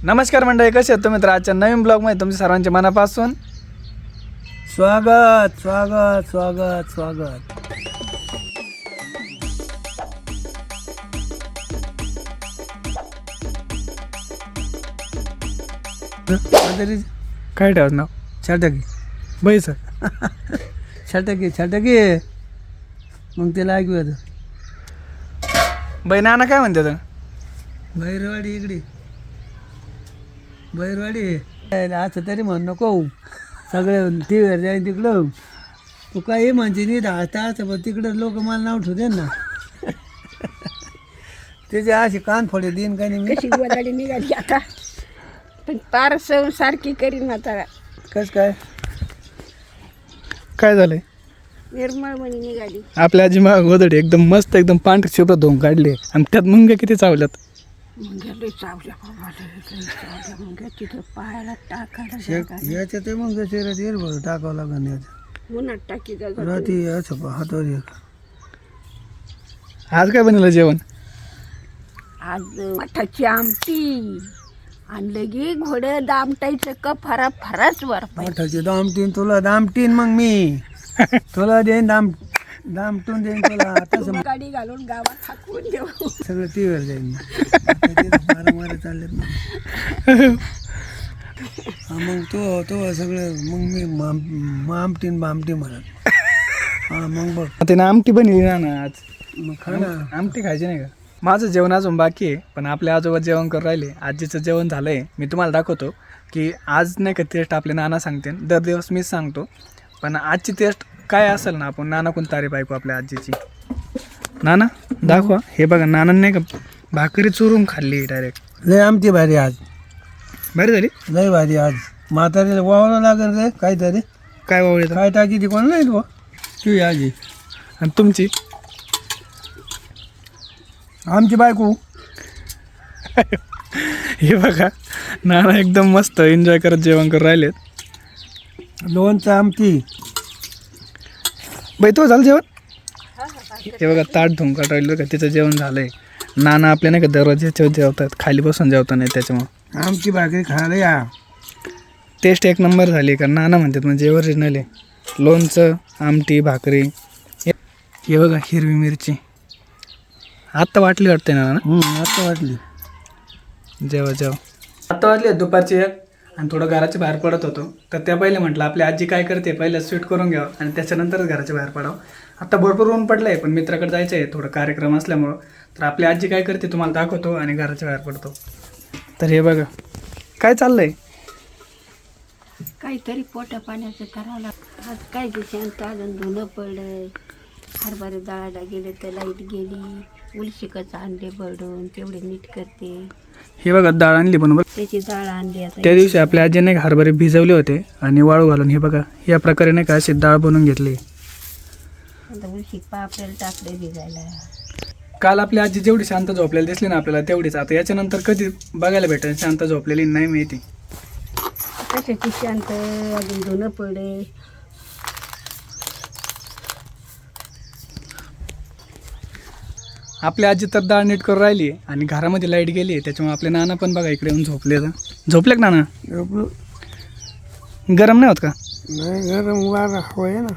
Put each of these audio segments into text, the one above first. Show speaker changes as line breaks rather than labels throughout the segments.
नमस्कार मंडळी, कसे आहेत तुम्ही? तर आजच्या नवीन ब्लॉगमध्ये तुमच्या सर्वांचे मनापासून
स्वागत स्वागत स्वागत स्वागत.
काय ठेवत नाव?
छटकी
बाई सर
छटकी छटकी मग तिला ऐकू येतं.
बाई नाना काय म्हणते तर?
बैरवाडी इकडे बैरवाडी असं तरी म्हण नको. सगळे टी व्हीवर जाईन तिकडं. तू काही म्हणते नाही आता असं पण तिकडं लोक मला नाव ठेवते ना. त्याचे असे कान फोडे देईन काही नाही.
कशी गोदाडी निघाली आता, पण पार सव सारखी करीन आता.
कस काय
काय झालंय?
निर्मळ म्हणी निघाली.
आपल्या आजी मग गोदडी एकदम मस्त, एकदम पांढरी शुभ्र धुवून काढली आणि त्यात मुंग्या किती चावल्यात.
मुंग्या लय चावल्या बाबा, लय चावल्या मुंग्या. तिथं पायाला टाकायला जागा नाही.
याच्यात ते मग शरीरात येईल बरं टाकावं लागेल. याच्यात
उन्हात टाकी जागा.
रात्री असं हातावर एक
आज काय बनवलं जेवण?
आज मठाची आमटी आणि लगे घोडं दामटायचं का फरा फराच वर पाहिजे.
मोठाची दामटीन तुला दामटीन मग मी तुला देईन दामटून देईन तुला. तसं
गाडी घालून गावात थाकवून देऊ.
सगळं टीव्हीवर जाईन. मारा चाललेत ना. मग तो सगळं मग मी आमटीन बामटी म्हणत. मग बघ
त्यानं आमटी बनवली ना आज.
मग खा ना.
आमटी खायची नाही का? माझं जेवण अजून बाकी आहे, पण आपले आजोबा जेवण करून राहिले. आजीचं जेवण झालं आहे. मी तुम्हाला दाखवतो की आज नाही का टेस्ट आपले नाना सांगते. दर दिवस मीच सांगतो, पण आजची टेस्ट काय असेल ना, आपण नाना कोण तारीफ ऐकू आपल्या आजीची. नाना दाखवा. हे बघा, नाना नाही का भाकरी चुरून खाल्ली डायरेक्ट.
लय आमटी भारी आज.
बरी झाली.
लय भारी आज. म्हातारीला वावलं लागेल रे काहीतरी.
काय वावळे
काय टाकी ती कोण नाही तू तुझी आजी
आणि तुमची
आमची बायको.
हे बघा, नाना एकदम मस्त एन्जॉय करत जेवण करून राहिलेत.
लोणचं आमटी.
बाई तो झालं जेवण? हे बघा, ताट धुवून काढलं का, तिचं जेवण झालंय. नाना आपल्या नाही का दरवाज्याच्यावर जेवतात, खाली बसून जेवता नाही, त्याच्यामुळं
आमची भाकरी खायला या.
टेस्ट एक नंबर झाली का नाना म्हणतात, म्हणजे ओरिजिनल आहे. लोणचं, आमटी, भाकरी. हे बघा, हिरवी मिरची आत्ता वाटली वाटते ना नाना.
आता वाटली.
जेव्हा आत्ता वाजले दुपारची 1 आणि थोडं घराच्या बाहेर पडत होतो, तर त्या पहिले म्हटलं आपली आजी काय करते पहिलं स्वीट करून घ्यावं आणि त्याच्यानंतरच घराच्या बाहेर पडावं. आता भरपूर ऊन पडलं आहे, पण मित्राकडे जायचं आहे थोडं कार्यक्रम असल्यामुळं. तर आपली आजी काय करते तुम्हाला दाखवतो आणि घराच्या बाहेर पडतो. तर हे बघा काय चाललंय.
काहीतरी पोटा पाण्याचं करावं लागतं. आज काय दिवसांत अजून धुणं पडलं. हरभरे दळायला गेले तर लाईट गेली. उलशिकच आणले बरडून, तेवढे नीट करते.
हे बघा, डाळ आणली बरोबर.
त्याची डाळ आणली आता.
त्या दिवशी आपल्या आजीने हरभरे भिजवले होते आणि वाळू घालून हे बघा या प्रकारे नाही का अशी डाळ बनवून घेतली.
आता उलशिक पापड्याला टाकले भिजायला.
काल आपली आजी जेवढी शांत झोपलेली दिसली ना आपल्याला, तेवढीच आता याच्यानंतर कधी बघायला भेटेल शांत झोपलेली नाही माहिती.
कशाची शांत, अजून धुणं पडे.
आपली आजी तर डाळ नीट करून राहिली आणि घरामध्ये लाईट गेली, त्याच्यामुळे आपले नाना पण बघा इकडे येऊन झोपले. झोपले का नाना? गरम नाही होत का?
नाही गरम वारा हवा आहे ना.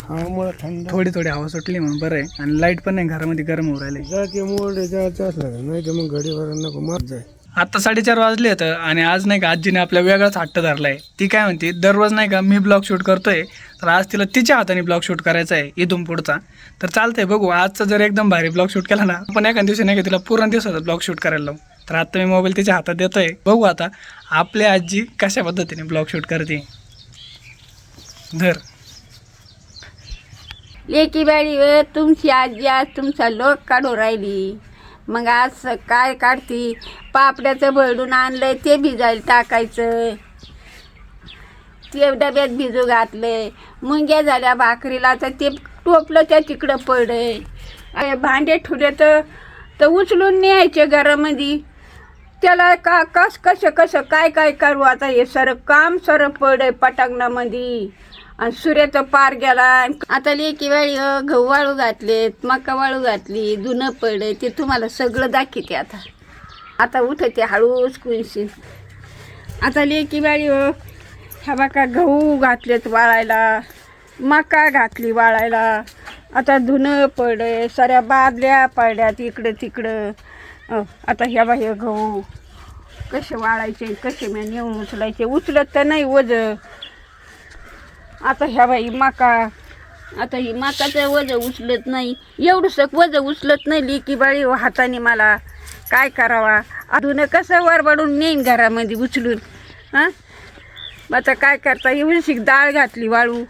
हवामुळे थंड.
थोडी थोडी हवा सुटली म्हणून बरं आहे. आणि लाईट पण नाही, घरामध्ये गरम होऊ राहिले.
जाते मोडे जायचं असलं नाही तर मग घडीवर नको मार जाय.
आता 4:30 वाजले आहेत आणि आज नाही का आजीने आपल्या वेगळाच हट्ट धरला आहे. ती काय म्हणते, दररोज नाही का मी ब्लॉग शूट करतोय, तर आज तिला तिच्या हाताने ब्लॉग शूट करायचा आहे इथून पुढचा. तर चालतंय, बघू आजचा जर एकदम भारी ब्लॉग शूट केला ना, पण एका दिवशी नाही का तिला पूर्ण दिवसाचा ब्लॉग शूट करायला लावू. तर आता मी मोबाईल तिच्या हातात देतोय, बघू आता आपली आजी कशा पद्धतीने ब्लॉग शूट करते. धर
लेकी बाळी व तुमची आजी आज तुमचा लोक काढून राहिली. मग आज काय काढती, पापड्याचं भरडून आणलंय ते भिजायला टाकायचं. ते डब्यात भिजू घातले. मुंग्या झाल्या भाकरीला, तर ते टोपलं त्या तिकडं पडे. भांडे ठुले तर उचलून न्यायचे घरामध्ये. त्याला कसं काय करू आता. हे सरं काम पडे पटांगणामध्ये. आणि सूर्याचं पार गेला. आता लेकी वाळी गहू वाळू घातलेत, मका वाळू घातली, धुणं पडले. ते तुम्हाला सगळं दाखवते आता. आता उठते हळूच कुणशी. आता लेकी बाळी हो, ह्या बाका गहू घातलेत वाळायला, मका घातली वाळायला. आता धुणं पडे, साऱ्या बादल्या पडल्यात इकडं तिकडं. आता ह्या बाई गहू कसे वाळायचे, कसे मी नेऊन उचलायचे, उचलत तर नाही वज. आता ह्या बाई मका, आता ही मकाचं वज उचलत नाही, एवढंसं वज उचलत नाही लेकी बाळी हो हाताने. मला काय करावा, अजून कसं वरबडून नेईन घरामध्ये उचलून. हां आता काय करता, एवढीशी डाळ घातली वाळू,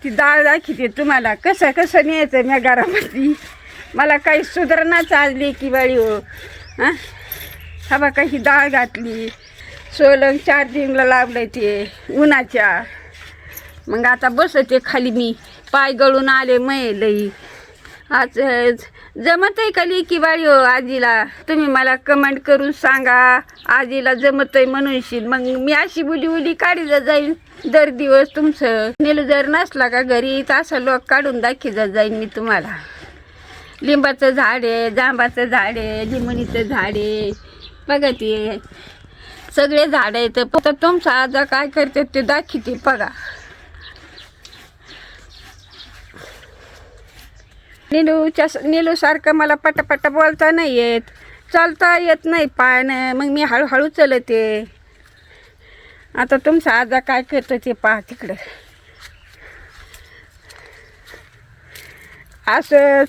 ती डाळ दाखवते तुम्हाला कसं कसं न्यायचं मी घरामध्ये. मला काही सुधारणाच आज लेकी बाळी हो. हां हा बा काही डाळ घातली, सोलंग चार्जिंगला लावलं ते उन्हाच्या. मग आता बसते खाली मी, पाय गळून आले मै लई. आज जमत आहे का लेकी बाळी हो आजीला? तुम्ही मला कमेंट करून सांगा आजीला जमत आहे म्हणून. मग मी अशी बुली बुली काढीत जाईन दर दिवस तुमचं. नेलं जर नसला का घरी तर असं लोक काढून दाखवत जाईन मी तुम्हाला. लिंबाचं झाड आहे, जांबाचं झाड आहे, लिंबणीचं झाड आहे, बघा ते सगळे झाड आहेत. फक्त तुमचा आजा काय करते ते दाखवते बघा. नीलूसारखं मला पटापटा बोलता नाही येत, चालता येत नाही पायानं, मग मी हळूहळू चलते. आता तुमचा आजा काय करतो ते पहा तिकडं. असंच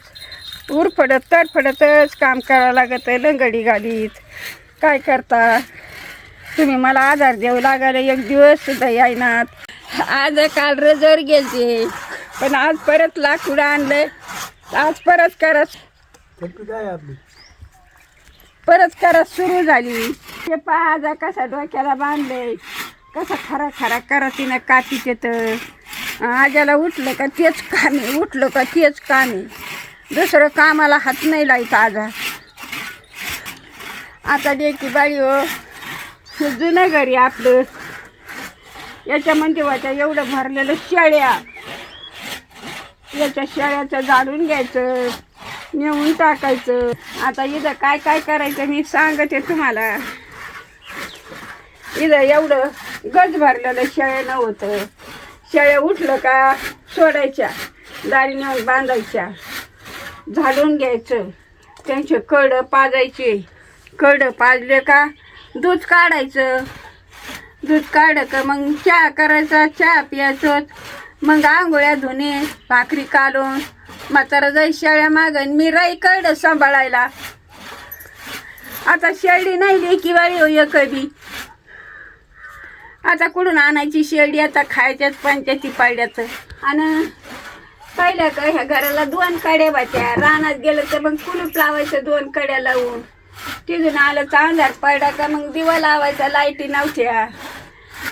उरफडत तरफडतच काम करावं लागत आहे लंगडी घालीत. काय करता तुम्ही, मला आधार देऊ लागायला एक दिवस सुद्धा येईनात. आज काल रजर गेलते, पण आज परत लाकूड आणलं. आज परत करत सुरू झाली. ते पहा आजा कसा डोक्याला बांधले, कसा खरा खरा करा तिनं काठी तर. आजाला उठलं का तेच कामे, उठलं का तेच कामे, दुसरं कामाला हात नाही लायचा आजा. आता लेकी बाळी हो, जुनं घरी आपलं याच्यामध्ये वाचा एवढं भरलेलं शेळ्या, याच्या शेळ्याचं जाळून घ्यायचं, नेऊन टाकायचं. आता इथं काय काय करायचं मी सांगते तुम्हाला. इथं एवढं गज भरलेलं शेळ्या नव्हतं. शेळ्या उठलं का सोडायच्या, दारी नेऊन बांधायच्या, झाडून घ्यायचं, त्यांचे कडं पाजायचे. कडं पाजले का दूध काढायचं, दूध काढलं का मग चहा करायचा, चहा प्यायचं. मग आंघोळ्या धुणे, भाकरी काढून म्हातारा जाई शेळ्या मागन, मी राई कडं सांभाळायला. आता शेळी नाही लेकी बाळी हो एकबी. आता कुठून आणायची शेळी, आता खायच्याच पंचायती पाड्याचं. आणि पहिल्या का ह्या घराला 2 कड्या बात्या, रानात गेलं तर मग कुलूप लावायचं 2 कड्या लावून. तिथून आलं तर अंधार पडला का मग दिवा लावायचा, लाईटी नव्हत्या.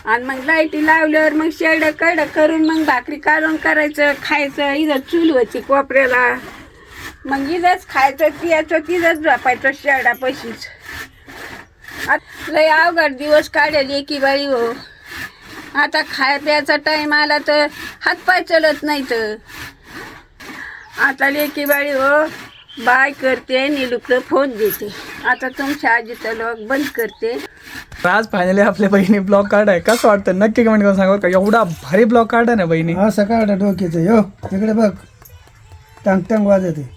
आणि मग लाईटी लावल्यावर मग शेरडं कडं करून मग भाकरी काढून करायचं, खायचं. इथं चूल होती कोपऱ्याला, मग इथंच खायचं पियाचं, तिथंच झोपायचं शेरडापाशीच. लय अवघड दिवस काढेल एकी बाळी हो. आता खाय प्यायचा टाईम आला तर हातपाय चलत नाही. तर आता लेकी बाळी हो बाय करते, निलूकडं फोन देते. आता तुमच्या आजीचं लॉक बंद करते.
आज फायनली आपल्या बहिणी ब्लॉग काढाय, कसं वाटतं नक्की कमेंट करून सांगा. का एवढा भारी ब्लॉग काढा ना बहिणी.
असं काढा डोक्याचं. हो तिकडे बघ, टंग टंग वाजते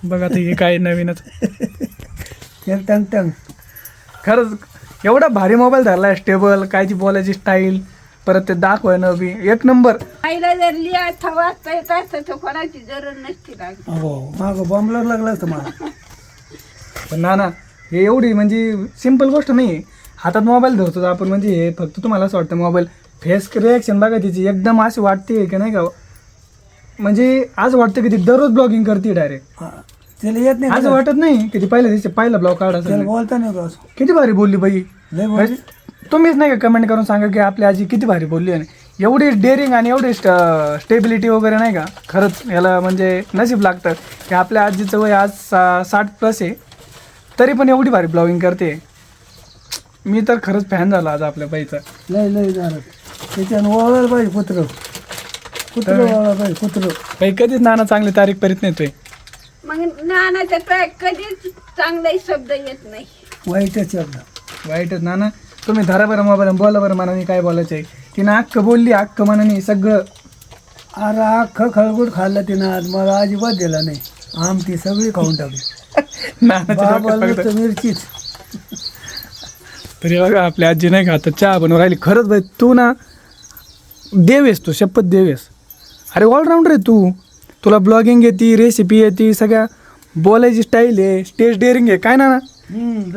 बघा आता हे काय नवीनच.
टंग टंग.
खरंच एवढा भारी मोबाईल धरलाय, स्टेबल, कायची बोलायची स्टाईल, परत ते दाखवायनं बी एक नंबर.
आईला जर लिहायचं वाचता येत असतं तर कोणाची जरूर नसती लागली.
हो मागं बॉम्बला लागला असतं मला.
पण ना हे एवढी म्हणजे सिम्पल गोष्ट नाही. हातात मोबाईल धरतो आपण, म्हणजे हे फक्त तुम्हाला असं वाटतं मोबाईल. फेस रिॲक्शन बघा तिची एकदम अशी वाटते की नाही का, म्हणजे आज वाटतं की ती दररोज ब्लॉगिंग करते डायरेक्ट.
त्याला येत नाही,
असं वाटत नाही की ती पहिला ब्लॉग काढा.
त्याला बोलता नाही का असं.
किती भारी बोलली बाई.
लय बोल.
तुम्हीच नाही का कमेंट करून सांगा की आपली आजी किती भारी बोलली. आणि एवढी डेअरिंग आणि एवढी स्टेबिलिटी वगैरे नाही का. खरंच याला म्हणजे नशीब लागतं की आपल्या आजीचं वय आज 60+ आहे, तरी पण एवढी भारी ब्लॉगिंग करते. मी तर खरंच फॅन झालो आज आपल्या बाईचा.
लय लय झालं त्याच्यानं वळायला पाहिजे. कुत्रं वळायला पाहिजे कुत्रं.
बाई कधीच नाना चांगली तारीख करीत नाही.
मग नानाच्या काय कधीच चांगलाही शब्द येत नाही.
वाईटच शब्द.
वाईटच ना ना. तुम्ही धरा बरं मोबाईल, बोला बरं मनाने काय बोलायचं आहे. तिनं अख्खं बोलली, अख्खं मनाने सगळं.
अरे अख्खं खळगुट खाल्लं तिनं आज, मला अजिबात दिला नाही. आमटी सगळी खाऊन टाकली. बाबा नुसतं मिरचीच.
तरी बघा आपल्या आजी नाही खात चहा बनवून राहिली. खरंच बाई तू ना देवेस, तू शपथ देवेस. अरे ऑलराऊंडर आहे तू. तुला ब्लॉगिंग येते, रेसिपी येते, सगळ्या बोलायची स्टाईल आहे, स्टेज डेअरिंग आहे. काय ना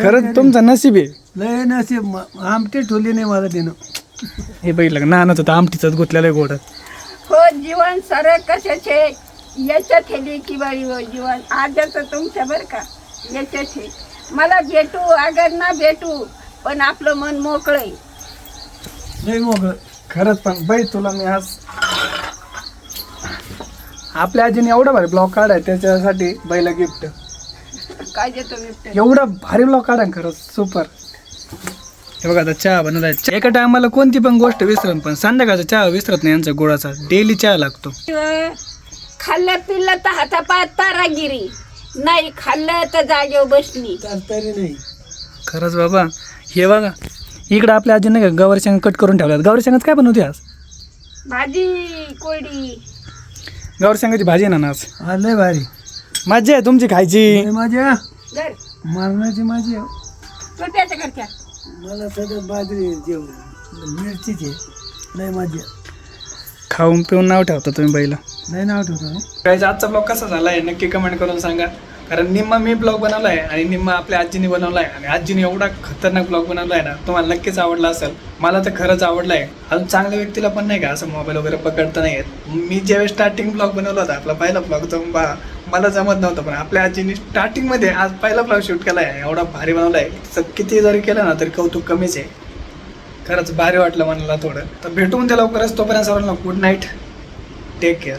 खरंच तुमचं नशीब आहे.
लय नशीब. आमटी ठेवली नाही मला तिनं.
हे बघितलं नानाचं तर आमटीचंच गुतलेलं आहे गोड.
हो जीवन सर कशाचे याच्यात हेली की बाई हो जीवन आजचं तुमच्या बरं का याच्यात हे. मला भेटू अगर ना भेटू पण आपलं मन मोकळं आहे.
लय मोकळं.
खरंच पण बाई तुला मी आज आपल्या आजीने एवढा भारी ब्लॉग काढाय त्याच्यासाठी बाईला गिफ्ट.
काय देतो गिफ्ट?
एवढा भारी ब्लॉग काढा खरंच सुपर. हे बघा आता चहा बनवत आहे. एका टायमाला कोणती पण गोष्ट विसरत, पण संध्याकाळचा चहा विसरत नाही यांचा गोडाचा. डेली चहा लागतो.
खाल्लं पिल्लं तर हातापात तारागिरी नाही, खाल्लं तर जागेवर बसणी.
तरी नाही.
खरंच बाबा. हे बघा इकडं आपल्या आजीने का गवारी शेंगा कट करून ठेवल्यात. गवारी शेंगाच काय बनवते आज?
भाजी कोरडी.
गवारी शेंगाची भाजी आहे ना आज.
हा लय भारी.
मजा आहे तुमची खायची.
माझ्या
धर
मरणाची माझी.
तू त्याच्या करत्या.
मला सगळं बाजरी जेवण मिरचीची लय माझी.
खाऊन पिऊन नाव ठेवता तुम्ही बाईला.
लय नाव ठेवतो.
काय आजचा ब्लॉग कसा झाला आहे नक्की कमेंट करून सांगा. कारण निम्मा मी ब्लॉग बनवला आहे आणि निम्मा आपल्या आजीने बनवला आहे. आणि आजीने एवढा खतरनाक ब्लॉग बनवला आहे ना, तुम्हाला नक्कीच आवडला असेल. मला तर खरंच आवडला आहे. अजून चांगल्या व्यक्तीला पण नाही का असं मोबाईल वगैरे पकडता नाही येत. मी ज्यावेळेस स्टार्टिंग ब्लॉग बनवला होता आपला पहिला ब्लॉग, तो मला जमत नव्हतं. पण आपल्या आजीने स्टार्टिंगमध्ये आज पहिला ब्लॉग शूट केला आहे. एवढा भारी बनवला आहे. किती जरी केलं ना तरी कौतुक कमीच आहे. खरंच भारी वाटलं मनाला थोडं. तर भेटून त्या लवकरच. तोपर्यंत सर्वांना गुड नाईट. Take care.